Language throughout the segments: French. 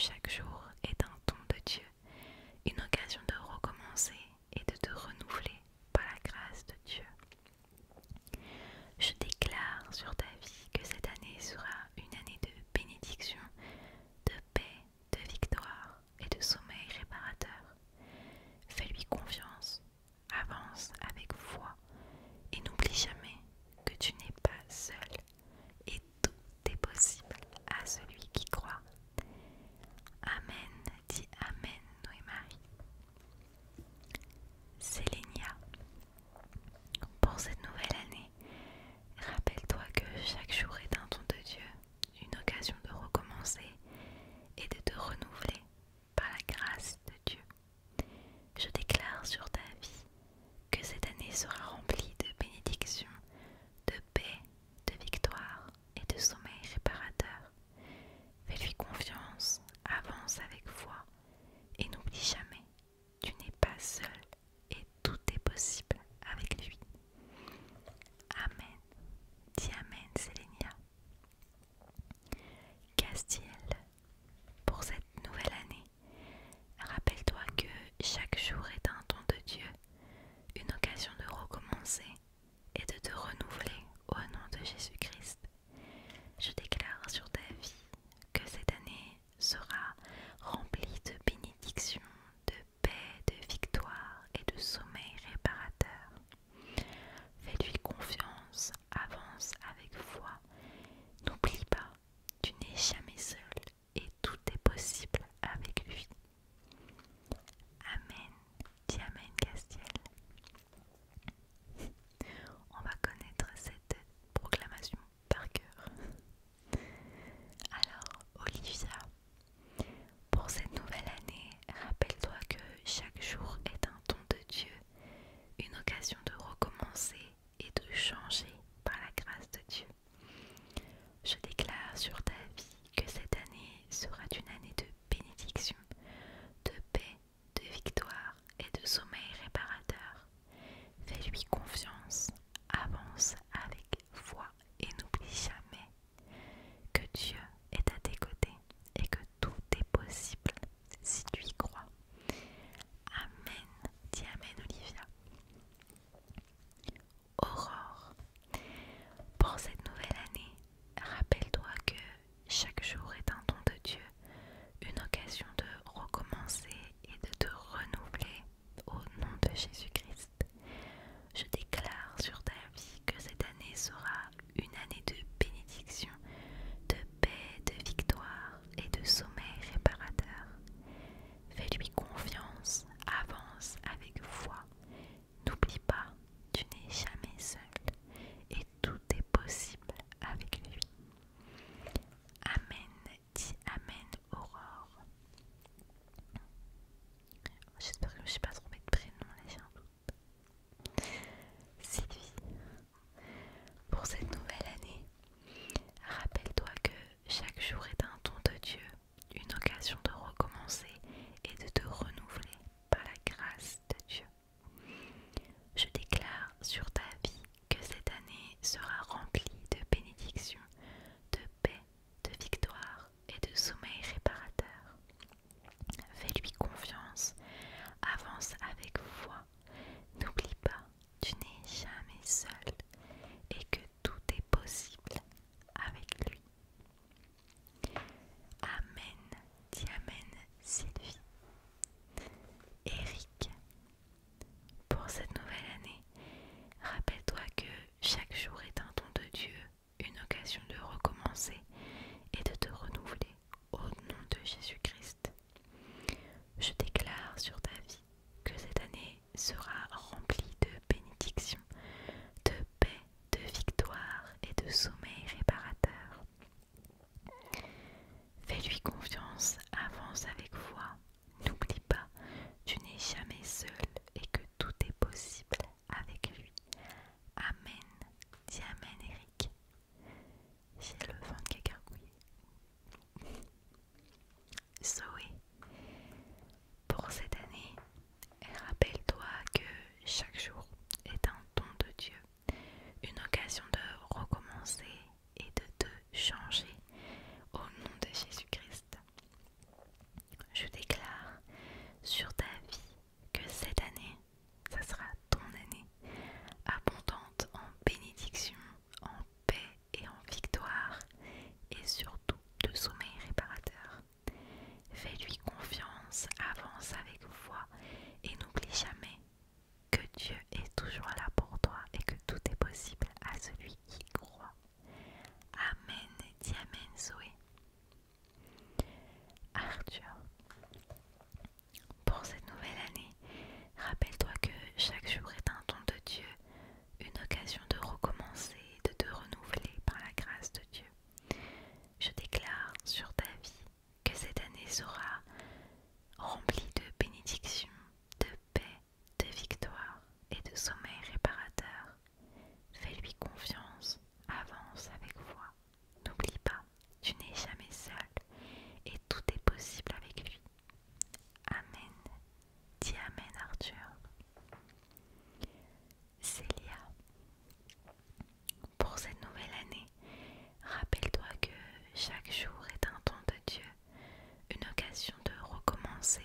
chaque jour est un don de Dieu, une occasion de recommencer et de te renouveler par la grâce de Dieu. Je déclare sur ta vie que cette année sera une année de bénédiction, de paix, de victoire et de sommeil réparateur. Fais-lui confiance, avance avec foi et n'oublie jamais que tu n'es pas seul et tout est possible à celui qui croit. Amen, dis Amen, Noé-Marie. Sélénia, pour cette nouvelle année, rappelle-toi que chaque jour est un don de Dieu, une occasion de recommencer et de te renouveler par la grâce de Dieu. Je déclare sur ta vie que cette année sera remplie de bénédictions, de paix, de victoire et de sommeil réparateur. Fais-lui confiance, avance avec foi et n'oublie jamais, tu n'es pas seul et tout est possible avec lui. Amen. Dis Amen, Sélénia. Castiel, pour cette nouvelle année, rappelle-toi que chaque jour est un don de Dieu, une occasion de recommencer et de te renouveler au nom de Jésus-Christ. Je déclare sur ta vie que cette année sera remplie de bénédictions, de paix, de victoire et de sommeil réparateur. Fais-lui confiance, avance avec foi. N'oublie pas, tu n'es jamais seul et tout est possible avec lui. Amen. Dis Amen, Castiel. On va connaître cette proclamation par cœur. Alors, Olivia, pour cette nouvelle année, rappelle-toi que chaque jour est un don de Dieu, une occasion de recommencer et de changer par la grâce de Dieu. Je déclare sur ta vie que cette année sera une année de bénédiction, de paix, de victoire et de sommeil réparateur. Fais-lui confiance, avance avec foi et n'oublie jamais que Dieu est à tes côtés et que tout est possible si tu y crois. Amen. Dis Amen, Olivia. Aurore, pour cette nouvelle année, rappelle-toi que chaque jour est un don de Dieu, une occasion de recommencer et de te renouveler au nom de Jésus-Christ. Je déclare sur ta vie que cette année sera une année de bénédiction, de paix, de victoire et de sommeil réparateur. Fais-lui confiance, avance avec foi. N'oublie pas, tu n'es jamais seul et tout est possible avec lui. Amen. Dis Amen, Aurore. J'espère que je ne me suis pas trompée de prénom, là j'ai un doute. Sylvie, pour cette nouvelle année, rappelle-toi que chaque jour est un don de Dieu, une occasion de recommencer et de te renouveler par la grâce de Dieu. Je déclare sur ta vie que cette année sera remplie de bénédictions, de paix, de victoire et de sommeil réparateur. Fais-lui confiance, avance avec foi. N'oublie pas, tu n'es jamais seul et que tout est possible avec lui. Amen. Dis Amen, Sylvie. Eric, pour cette nouvelle année, rappelle-toi que chaque jour est un don de Dieu, une occasion de recommencer et de te renouveler au nom de Jésus-Christ. Je déclare sur ta vie que cette année sera remplie de bénédictions, de paix, de victoire et de sommeil réparateur. Fais-lui confiance, avance avec foi. N'oublie pas, tu n'es jamais seul et que tout est possible avec lui. Amen. Dis Amen, Eric. J'ai le ventre qui a gargouillé. rempli de bénédictions, de paix, de victoire et de sommeil réparateur. Fais-lui confiance, avance avec foi. N'oublie pas, tu n'es jamais seul et tout est possible avec lui. Amen. Dis Amen, Arthur. Célia, pour cette nouvelle année, rappelle-toi que chaque jour est un don de Dieu, une occasion de recommencer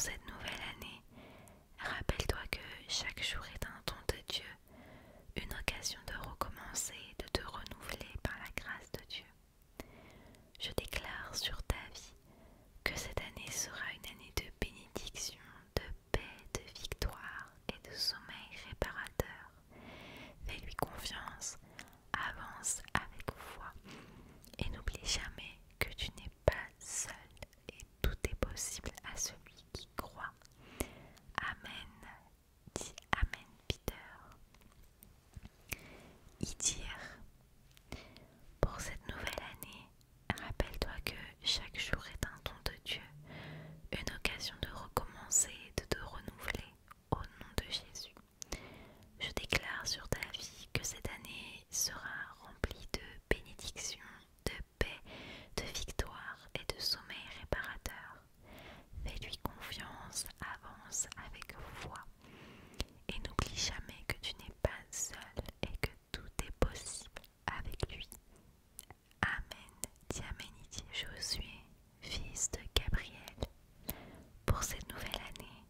cette nouvelle année, rappelle-toi que chaque jour est un don de Dieu, une occasion de recommencer, de te renouveler par la grâce de Dieu. Je déclare sur ta vie que cette année sera une année de bénédiction, de paix, de victoire et de sommeil réparateur. Fais-lui confiance, avance avec foi et n'oublie jamais que tu n'es pas seul et tout est possible à celui qui croit. Amen. Dis Amen, Peter. Y dire. Pour cette nouvelle année, rappelle-toi que chaque jour est un don de Dieu, une occasion de recommencer et de te renouveler au nom de Jésus. Je déclare sur ta vie que cette année sera remplie de bénédictions, de paix, de victoire et de sommeil réparateur. Fais-lui confiance, avance avec foi et n'oublie jamais que tu n'es pas seul et que tout est possible avec lui. Amen. Dis Amen, Josué, fils de Gabriel. Pour cette nouvelle année,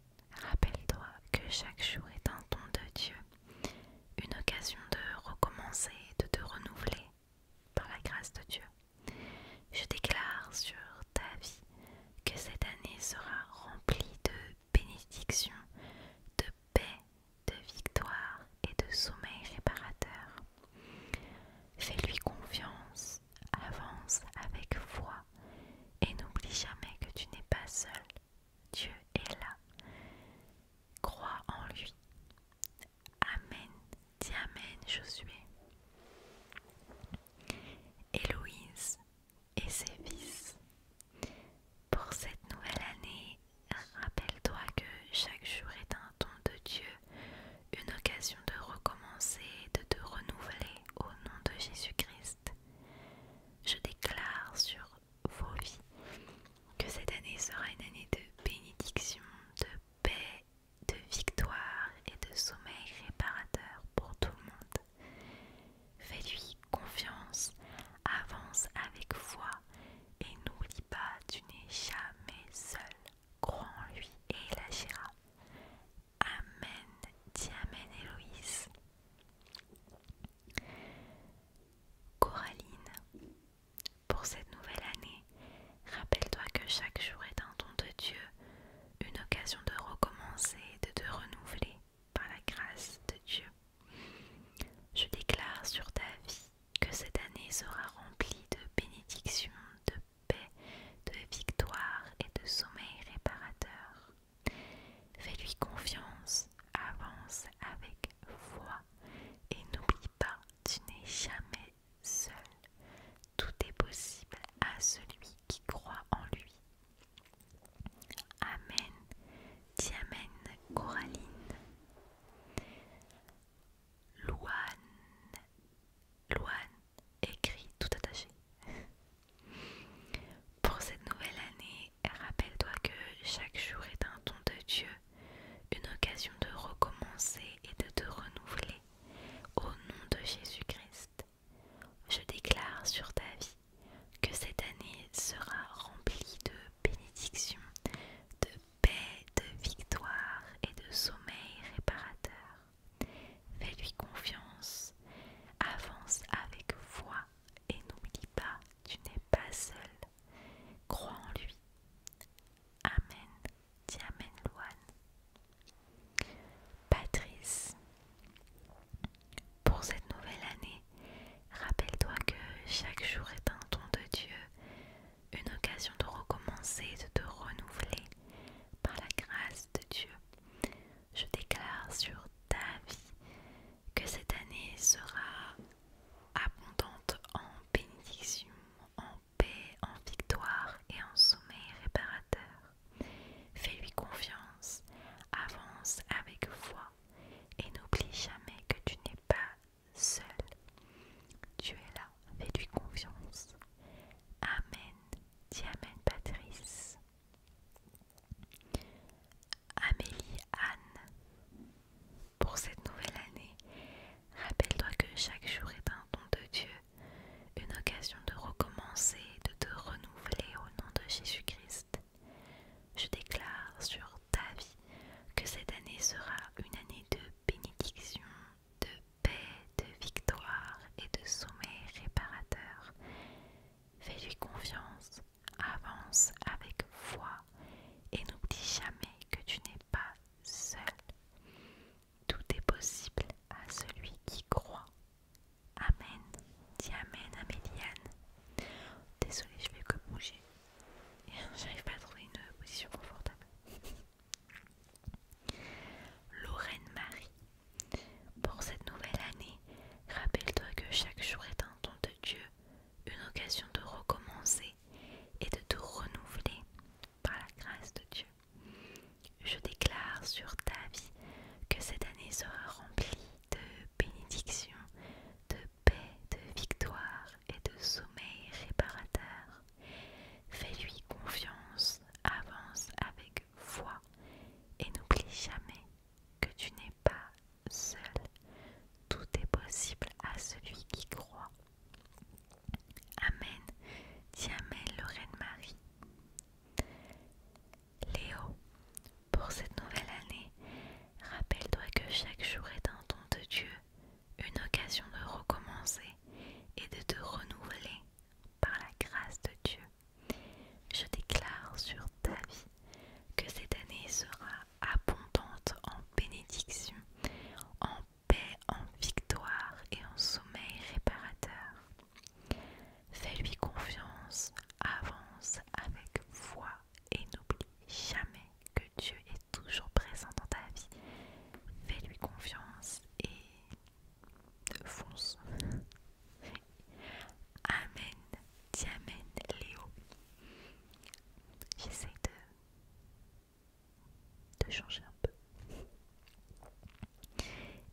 de changer un peu.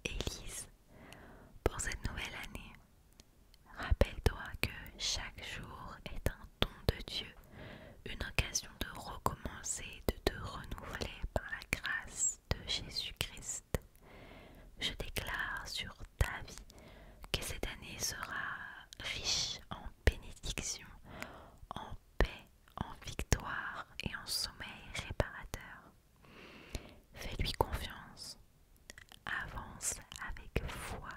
Élise, pour cette nouvelle année, rappelle-toi que chaque jour est un don de Dieu, une occasion de recommencer, de te renouveler par la grâce de Jésus-Christ. Je déclare sur ta vie que cette année sera riche en bénédictions, en paix, en victoire et en sommeil réparateur. Fais-lui confiance, avance avec foi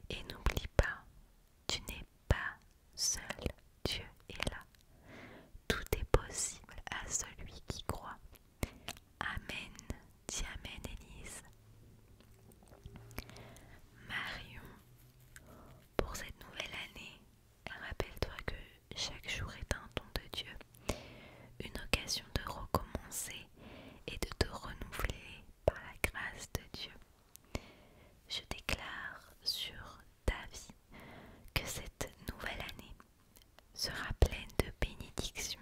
et n'oublie pas, tu n'es pas seul, Dieu est là. Tout est possible à celui qui croit. Amen. Dis Amen, Élise. Marion, pour cette nouvelle année, rappelle-toi que chaque jour est un don de Dieu, une occasion de recommencer et de te renouveler par la grâce de Dieu. Je déclare sur ta vie que cette nouvelle année sera pleine de bénédictions,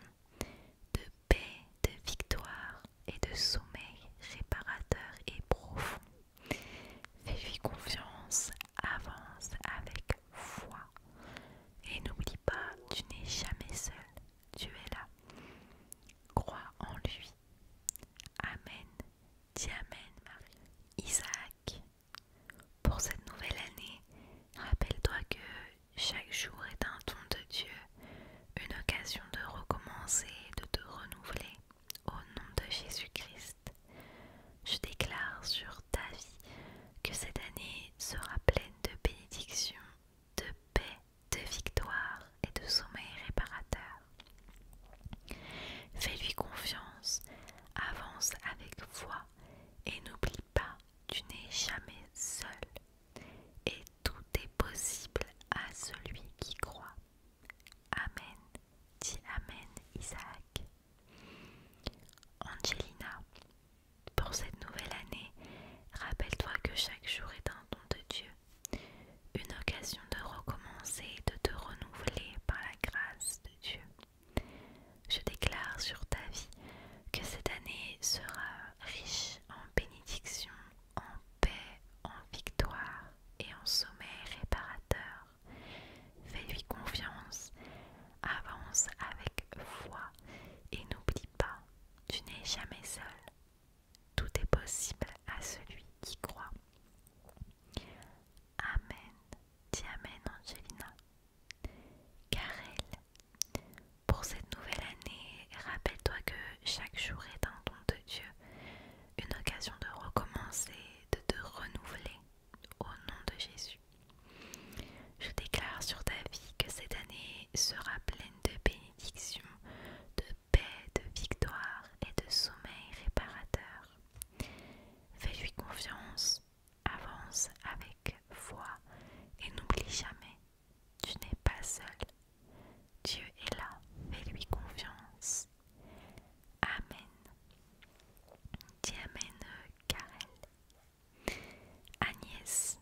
de paix, de victoire et de sommeil réparateur et profond. Fais-lui confiance, avance avec foi et n'oublie pas, tu n'es jamais seul, Dieu est là. Crois en lui. Amen. Dis Amen, Marie. Isaac, pour cette nouvelle année, rappelle-toi que chaque jour est un don de Dieu, une occasion de recommencer, de te renouveler au nom de Jésus-Christ. Je déclare sur ta vie que cette année sera pleine de bénédictions, de paix, de victoire et de sommeil réparateur. Fais-lui confiance, avance avec foi et n'oublie pas, tu n'es jamais seul et tout est possible à celui qui croit. Amen. Dis Amen, Isaac. Angelina, pour cette nouvelle année, rappelle-toi que chaque jour est un don de Dieu, une occasion de recommencer et de te renouveler par la grâce de Dieu. Je déclare sur ta vie que cette année sera riche en bénédictions, en paix, en victoire et en sommeil réparateur. Fais-lui confiance, avance avec foi et n'oublie pas, tu n'es jamais seul. Tout est possible à celui qui croit. Amen. Dis Amen, Angelina. Karel, pour cette nouvelle année, rappelle-toi que chaque jour est un don de Dieu, une occasion de recommencer, de te renouveler au nom de Jésus. Je déclare sur ta vie que cette année sera pleine de bénédictions, de paix, de victoire et de sommeil réparateur. Fais-lui confiance, avance avec foi et n'oublie jamais, tu n'es pas seul. Dieu est là, fais-lui confiance. Amen. Dis Amen, Karel. Agnès,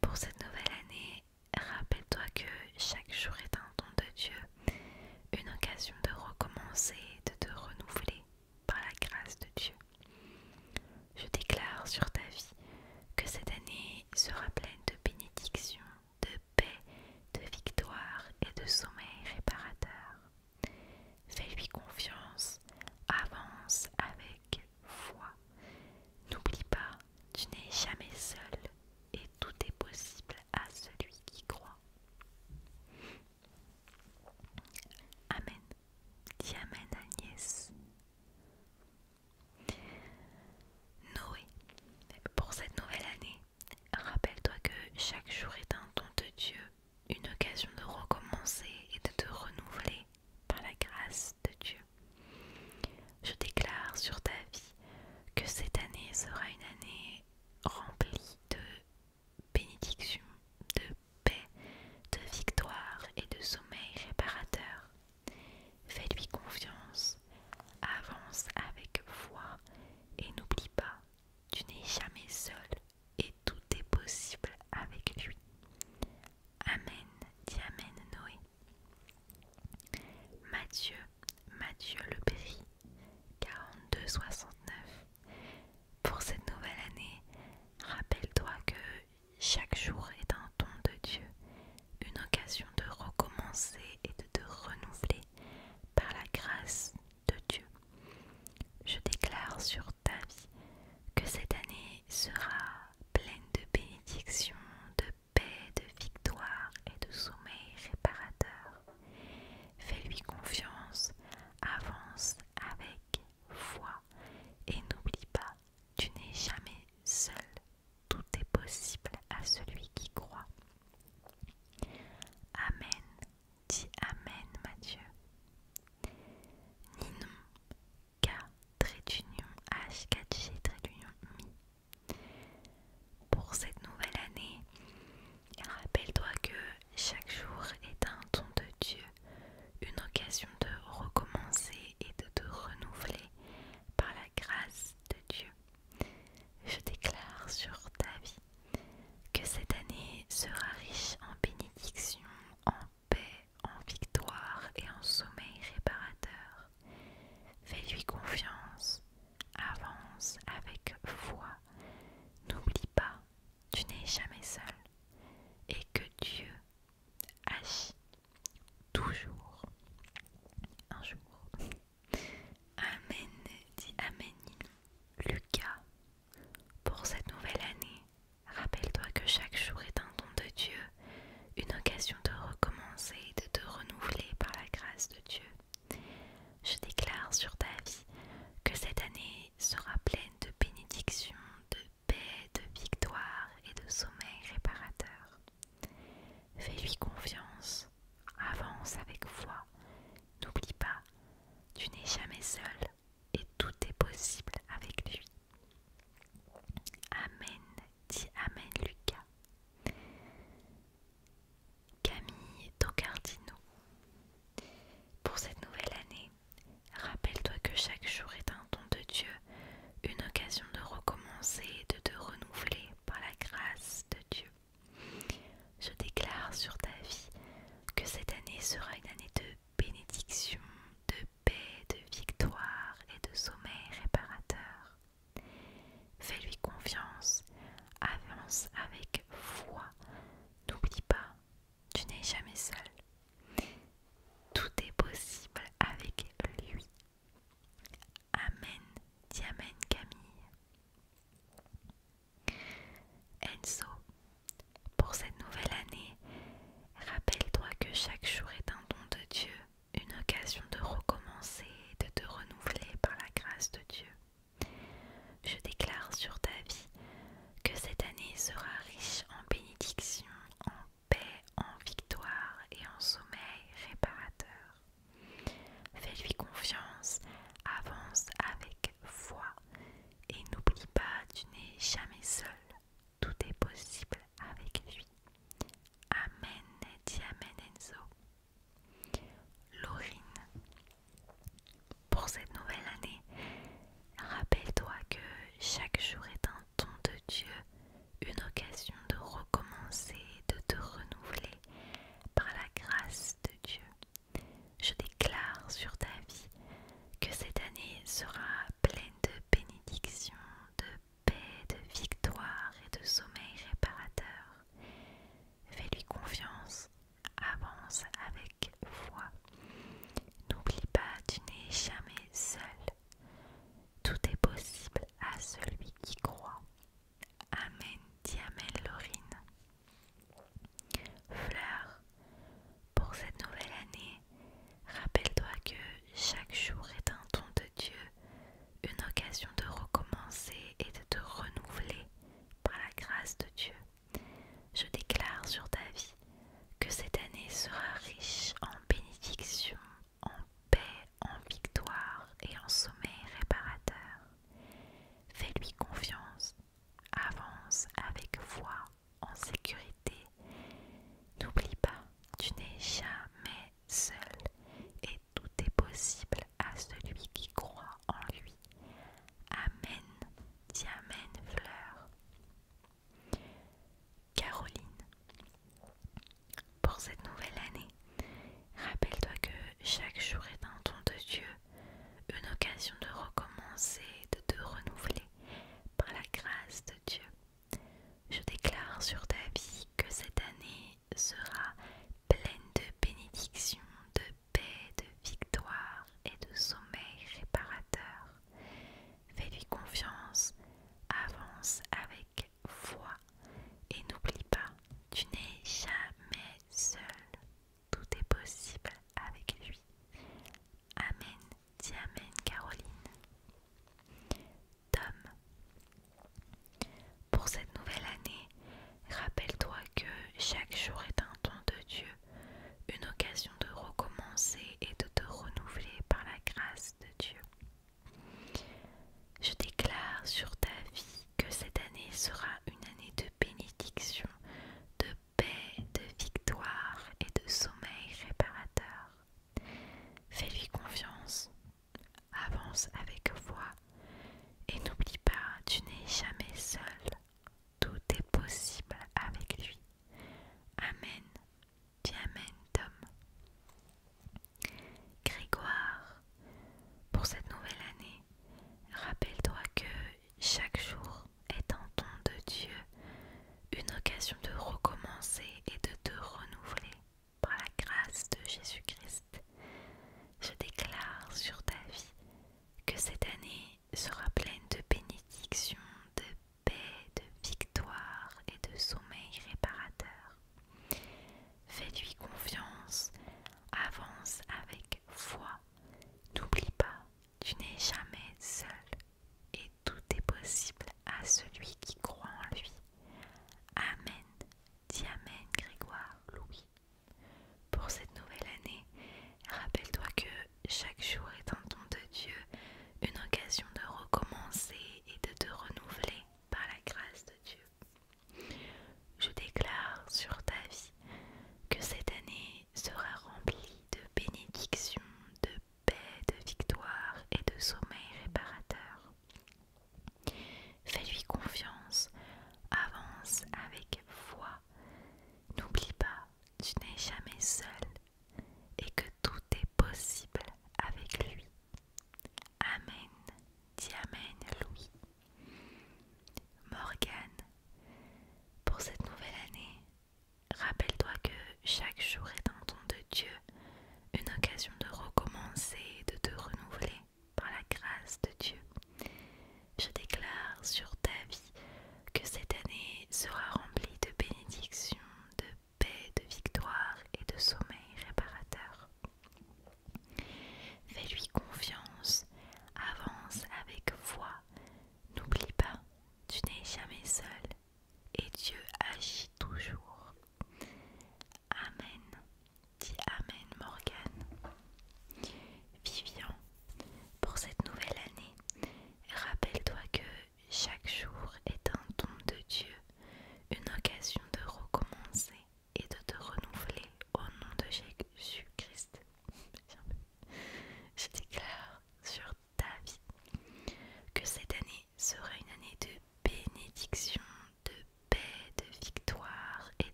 pour cette nouvelle année, rappelle-toi que chaque jour est un don de Dieu, une occasion de recommencer et de te renouveler par la grâce de Dieu. Je déclare sur ta vie que cette année sera pleine de bénédictions, de paix, de victoire et de sommeil réparateur. Fais-lui confiance, avance avec foi. N'oublie pas, tu n'es jamais seul et tout est possible à celui qui croit. Amen. Dis Amen, Agnès. Noé, pour cette nouvelle année, rappelle-toi que chaque jour est un don de Dieu, une occasion de recommencer et de te renouveler par la grâce de Dieu. Je déclare sur ta vie que cette année sera une année remplie de bénédictions, de paix, de victoire et de sommeil réparateur. Fais-lui confiance, avance avec foi et n'oublie pas, tu n'es jamais seul et tout est possible avec lui. Amen. Dis Amen, Noé. Mathieu, Mathieu le Péry, 42,69.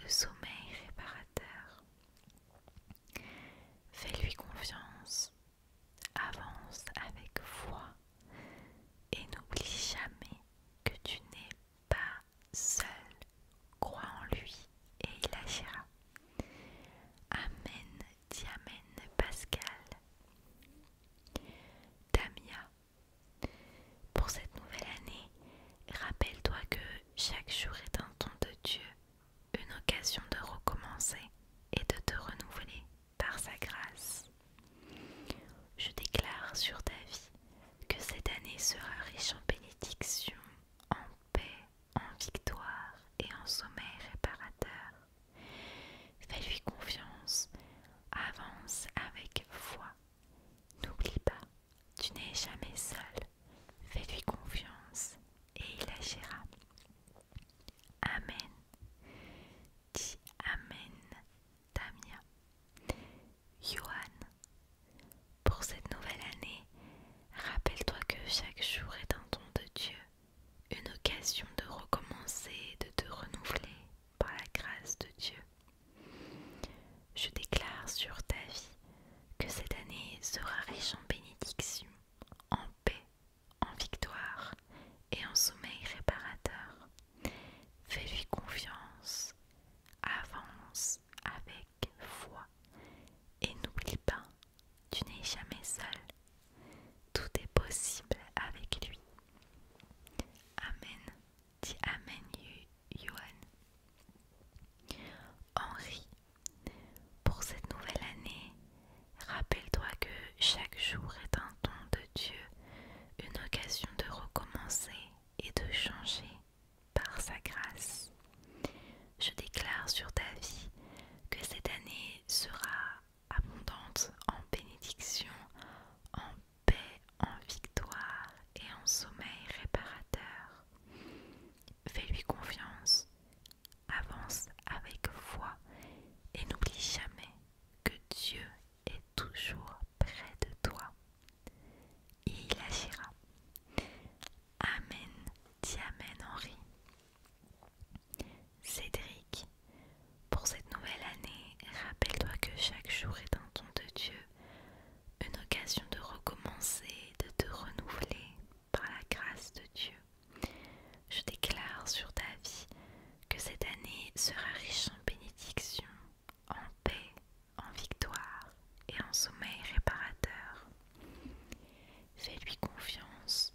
de sommeil réparateur. Fais-lui confiance, avance avec foi et n'oublie jamais que tu n'es pas seul. Crois en lui et il agira. Amen, dit Amen Pascal. Damia, pour cette nouvelle année, rappelle-toi que chaque jour est un don de Dieu, une occasion de recommencer et de te renouveler par sa grâce. Je déclare sur ta vie que cette année sera riche en bénédictions, en paix, en victoire et en sommeil réparateur. Fais-lui confiance, avance avec foi. N'oublie pas, tu n'es jamais seul. Fais-lui confiance et il agira. Amen. Dis Amen, Damien. Johan, pour cette nouvelle année, rappelle-toi que chaque jour est un don de Dieu, une occasion de recommencer et de te renouveler par la grâce de Dieu. Je déclare sur ta vie que cette année sera riche en bénédictions, en paix, en victoire et en sommeil réparateur. Fais-lui confiance, avance avec foi et n'oublie pas, tu n'es jamais seul. Tout est possible avec lui. Amen. Dis Amen, Yohan. Henri, pour cette nouvelle année, rappelle-toi que chaque jour est un don de Dieu, une occasion de recommencer et de changer par sa grâce. Je déclare sur ta vie que cette année sera abondante en bénédictions, en paix, en victoire et en sommeil réparateur. Fais-lui confiance, avance avec foi et n'oublie jamais que Dieu est toujours près de toi. Et il agira. Amen, dis Amen Henri. Cédric, pour cette nouvelle année, rappelle-toi que chaque jour est un don de Dieu, une occasion de recommencer, de te renouveler par la grâce de Dieu. Je déclare sur ta vie que cette année sera riche en bénédictions, en paix, en victoire et en sommeil réparateur. Fais-lui confiance,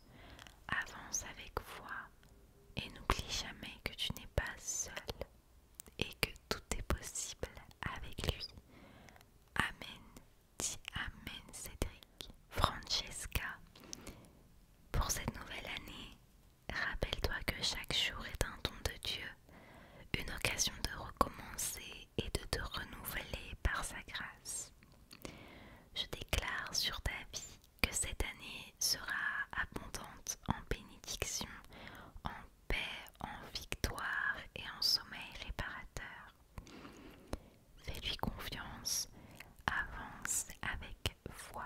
avance avec foi et n'oublie jamais que tu n'es pas seul et que tout est possible avec lui. Amen, dis Amen Cédric. Francesca, pour cette nouvelle année, rappelle-toi que chaque jour est un don de Dieu, une occasion de recommencer et de te renouveler par sa grâce. Je déclare sur ta vie que cette année sera abondante en bénédictions, en paix, en victoire et en sommeil réparateur. Fais-lui confiance, avance avec foi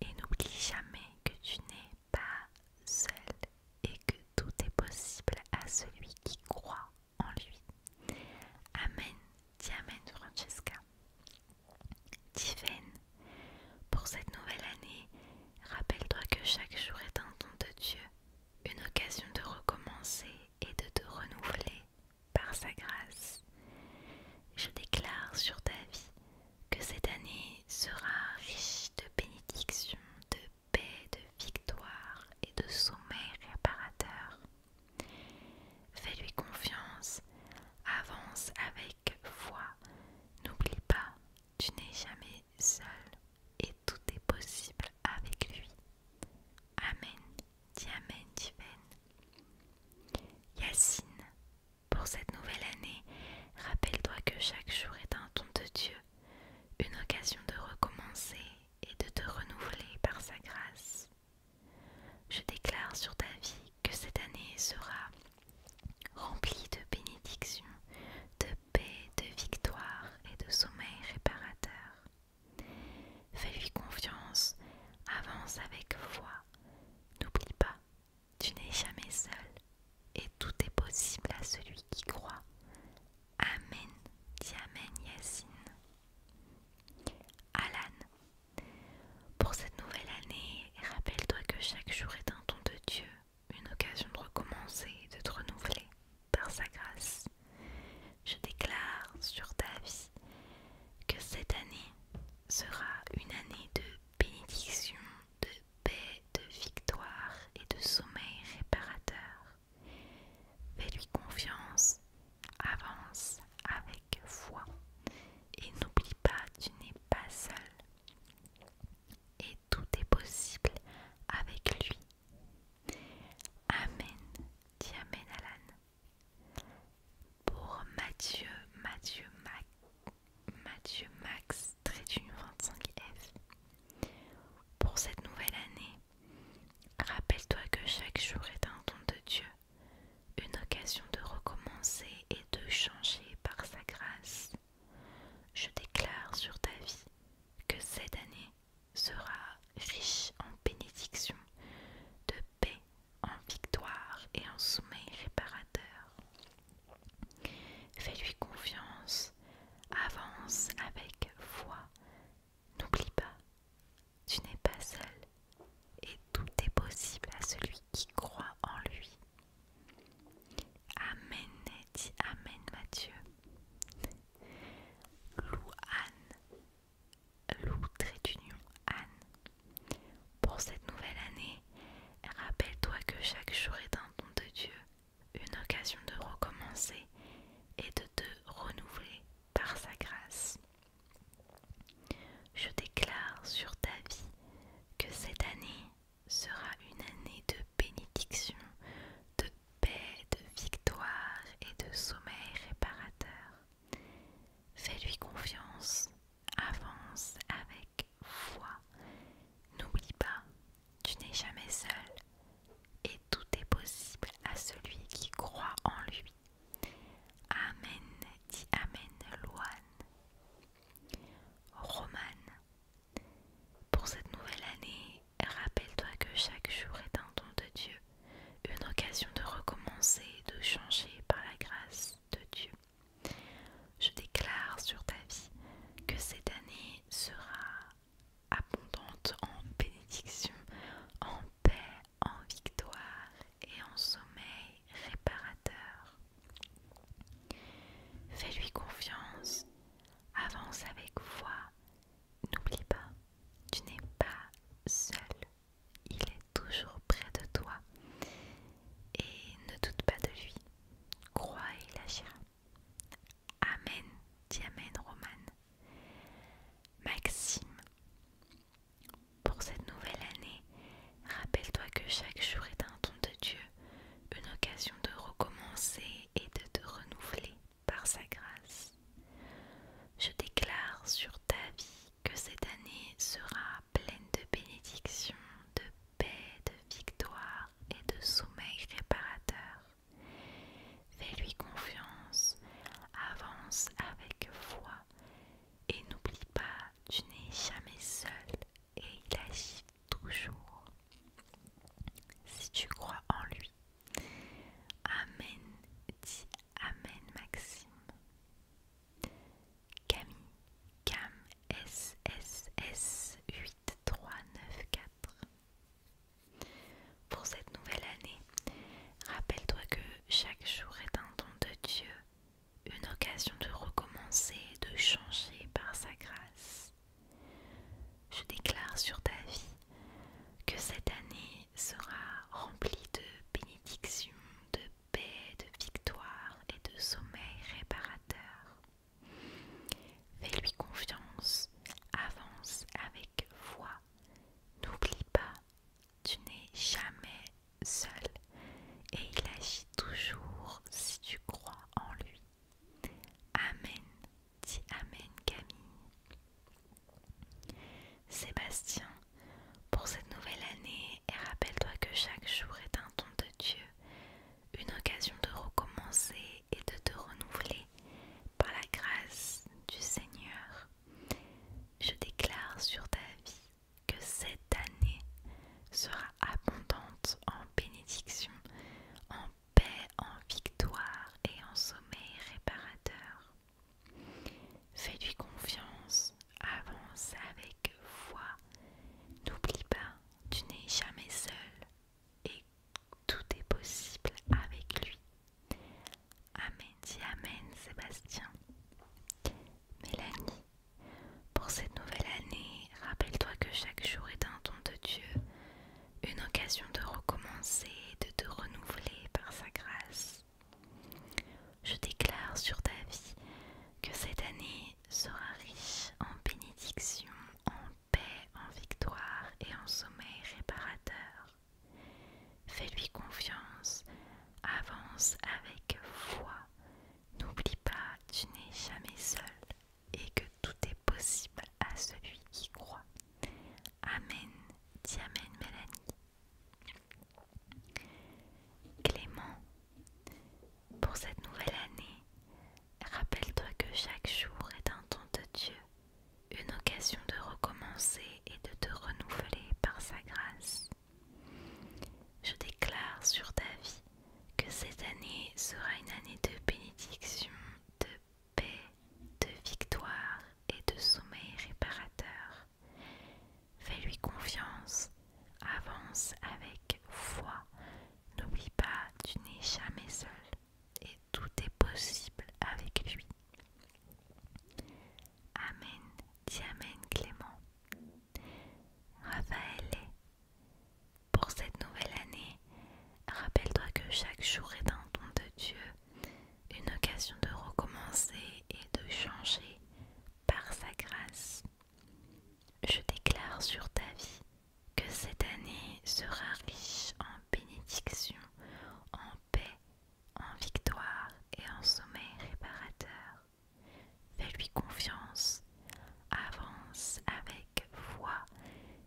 et n'oublie jamais que tu n'es pas seul et que tout est possible à celui qui croit en lui. Amen, dis Amen Francesca. Tivène, pour cette nouvelle année, rappelle-toi que chaque jour est un don de Dieu, une occasion de recommencer et de te renouveler par sa grâce. Je déclare sur ta vie que cette année sera riche de bénédictions, de paix, de victoire et de sommeil réparateur. Fais-lui confiance, avance avec foi, n'oublie pas, tu n'es jamais seul et tout est possible avec lui. Amen, dis Amen Tivène. Yacine, pour cette nouvelle année, rappelle-toi que chaque jour est un don de Dieu, une occasion de recommencer et de te renouveler par sa grâce. Je déclare sur ta vie que cette année sera remplie de bénédictions, de paix, de victoire et de sommeil réparateur. Fais-lui confiance, avance avec foi. N'oublie pas, tu n'es jamais seul et tout est possible à celui qui croit. Amen, sera riche en bénédictions, en paix, en victoire et en sommeil réparateur. Fais-lui confiance, avance avec foi. N'oublie pas, tu n'es jamais seul et que tout est possible à celui qui croit. Amen. Dis Amen, Mélanie. Clément, pour cette nouvelle année, rappelle-toi que chaque jour est un don de Dieu, une occasion de recommencer et de te renouveler par sa grâce. Je déclare sur ta vie que cette année sera une année de bénédiction, de paix, de victoire et de sommeil réparateur. Fais-lui confiance, avance avec foi. N'oublie pas, tu n'es jamais seul et tout est possible avec lui. Amen. Dis Amen, Clément. Raphaël, pour cette nouvelle année, rappelle-toi que chaque jour est un don de Dieu, une occasion de recommencer et de changer par sa grâce. Je déclare sur ta vie que cette année sera riche en bénédictions, en paix, en victoire et en sommeil réparateur. Fais-lui confiance, avance avec foi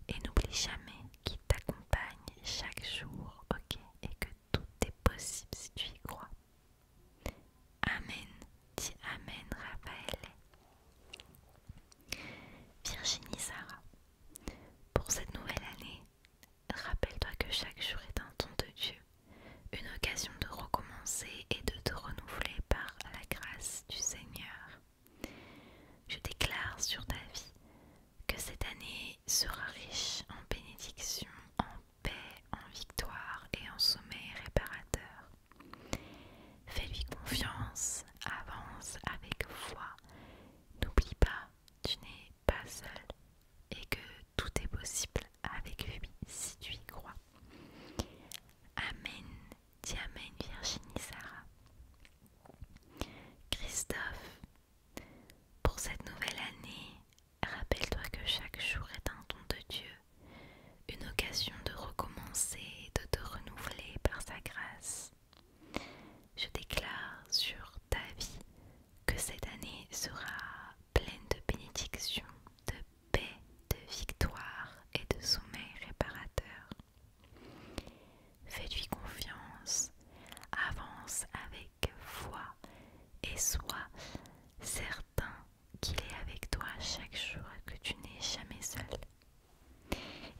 et n'oublie jamais qu'il t'accompagne chaque jour, ok, et que tout est possible si tu y crois. Amen. Dis Amen, Raphaël. Virginie Sarah, pour cette nouvelle année, rappelle-toi que chaque jour est un don de Dieu, une occasion de recommencer et de te renouveler par la grâce du Seigneur. Je déclare sur ta vie que cette année sera riche en bénédictions, en paix, en victoire et en sommeil réparateur. Fais-lui confiance, avance avec foi. N'oublie pas, tu n'es pas seul et que tout est possible avec lui si tu y crois. Amen. Dis Amen, Virginie Sarah. Christophe, pour cette nouvelle année, rappelle-toi que chaque jour est un don de Dieu, une occasion de recommencer et de te renouveler par sa grâce. Je déclare sur ta vie que cette année sera pleine de bénédictions, de paix, de victoire et de sommeil réparateur. Fais-lui confiance, avance avec foi et sois certain qu'il est avec toi chaque jour et que tu n'es jamais seul.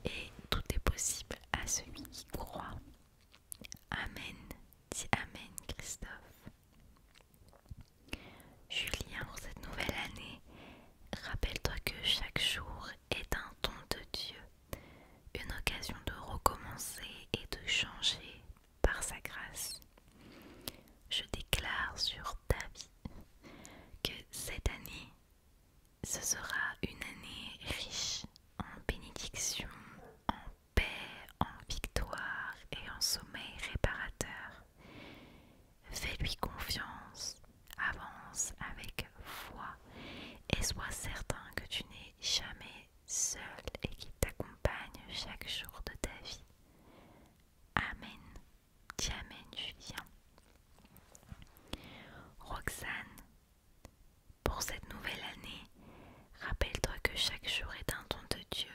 Et tout est possible à celui qui croit. Amen. Dis Amen, Christophe. Julien, pour cette nouvelle année, rappelle-toi que chaque jour est un don de Dieu, une occasion de recommencer et de changer par sa grâce. Je déclare sur ta vie que cette année, ce sera une année riche en bénédictions, en paix, en victoire et en sommeil réparateur. Fais-lui confiance, avance avec foi et sois certain que tu n'es jamais seul et qu'il t'accompagne chaque jour de ta vie. Amen. Dis Amen, Julien. Roxane, pour cette nouvelle année, rappelle-toi que chaque jour est un don de Dieu,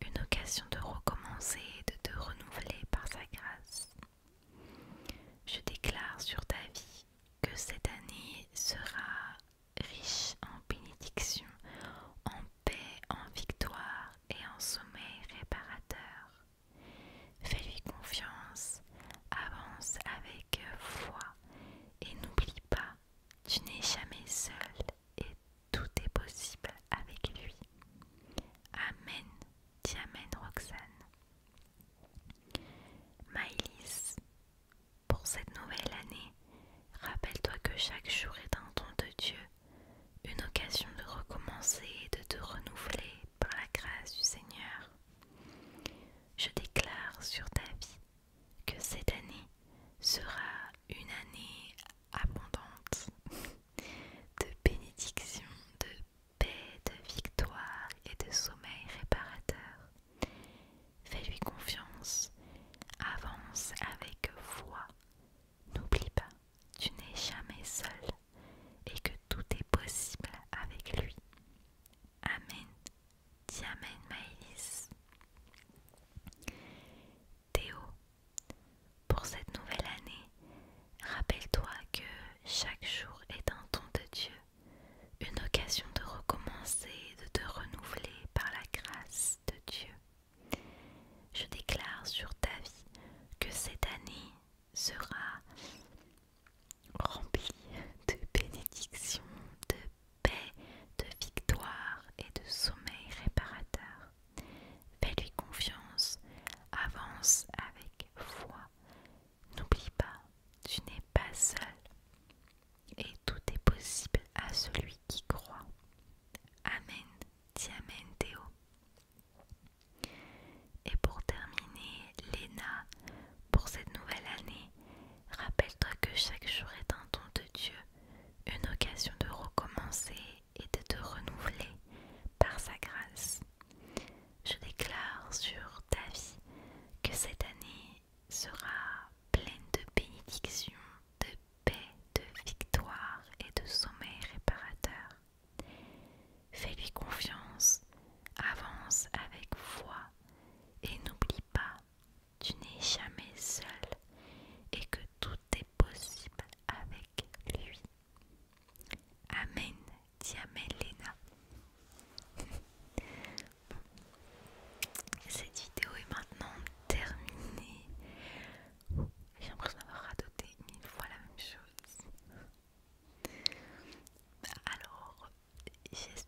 une occasion de recommencer et de te renouveler par sa grâce. Je déclare sur ta vie que cette année sera riche en bénédictions, en paix, en victoire et en sommeil réparateur. Fais-lui confiance, avance avec foi et n'oublie pas, tu n'es jamais seul et tout est possible avec lui. Amen. Dis Amen, Roxane. Maëlys, pour cette nouvelle année, rappelle-toi que chaque jour est un don de Dieu, une occasion de recommencer et de te renouveler par la grâce du Seigneur. Je déclare sur ta vie que cette année sera une année abondante de bénédictions, de sommeil réparateur. Fais-lui confiance, avance avec foi. N'oublie pas, tu n'es pas seul et tout est possible à celui qui croit. Amen, dis Amen Théo. Et pour terminer, Léna, pour cette nouvelle année, rappelle-toi que chaque jour est un don de Dieu, une occasion de recommencer et de te renouveler par sa grâce. Je déclare sur ta vie que cette année sera pleine de bénédictions, de paix, de victoire et de sommeil réparateur. Fais-lui confiance, avance avec foi et n'oublie pas, tu n'es jamais seul et que tout est possible avec lui. Amen, dis Amen Léna. Cette vidéo est maintenant terminée. J'ai l'impression d'avoir radoté 1000 fois la même chose. Alors, j'espère